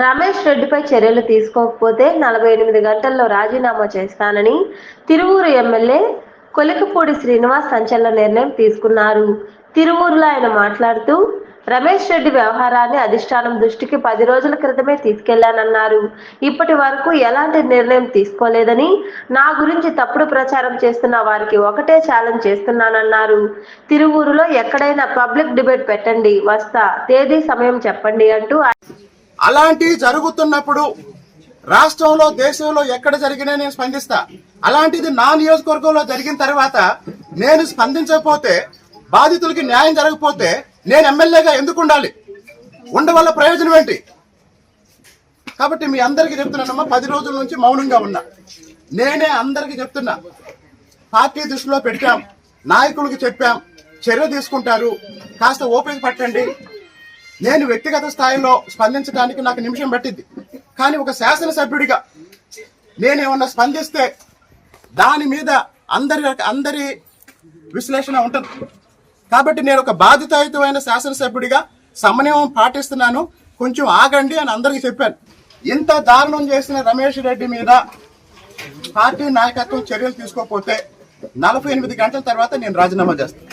రమేష్ రెడ్డిపై చర్యలు తీసుకోకపోతే 48 గంటల్లో రాజీనామా చేస్తానని తిరువూరు ఎమ్మెల్యే కొలికపూడి శ్రీనివాస్ సంచలన నిర్ణయం తీసుకున్నారు. తిరువూరులో ఆయన మాట్లాడుతూ, రమేష్ రెడ్డి వ్యవహారాన్ని అధిష్టానం దృష్టికి 10 రోజుల క్రితమే తీసుకెళ్లానన్నారు. ఇప్పటి వరకు ఎలాంటి నిర్ణయం తీసుకోలేదని, నా గురించి తప్పుడు ప్రచారం చేస్తున్న వారికి ఒకటే ఛాలెంజ్ చేస్తున్నానన్నారు. తిరువూరులో ఎక్కడైనా పబ్లిక్ డిబేట్ పెట్టండి, వస్తా, తేదీ సమయం చెప్పండి అంటూ అలాంటివి జరుగుతున్నప్పుడు రాష్ట్రంలో దేశంలో ఎక్కడ జరిగినా నేను స్పందిస్తా. అలాంటిది నా నియోజకవర్గంలో జరిగిన తర్వాత నేను స్పందించకపోతే, బాధితులకి న్యాయం జరగకపోతే నేను ఎమ్మెల్యేగా ఎందుకు ఉండాలి? ఉండవల్ల ప్రయోజనం ఏంటి? కాబట్టి మీ అందరికీ చెప్తున్నానమ్మా, 10 రోజుల నుంచి మౌనంగా ఉన్నా. నేనే అందరికీ చెప్తున్నా, పార్టీ దృష్టిలో పెట్టాం, నాయకులకి చెప్పాం, చర్య తీసుకుంటారు, కాస్త ఓపిక పట్టండి. నేను వ్యక్తిగత స్థాయిలో స్పందించడానికి నాకు నిమిషం పట్టింది. కానీ ఒక శాసనసభ్యుడిగా నేనేమన్నా స్పందిస్తే దాని మీద అందరి విశ్లేషణ ఉంటుంది. కాబట్టి నేను ఒక బాధితాయుతమైన శాసనసభ్యుడిగా సమన్వయం పాటిస్తున్నాను, కొంచెం ఆగండి అని అందరికీ చెప్పాను. ఇంత దారుణం చేసిన రమేష్ రెడ్డి మీద పార్టీ నాయకత్వం చర్యలు తీసుకోకపోతే 48 గంటల తర్వాత నేను రాజీనామా చేస్తాను.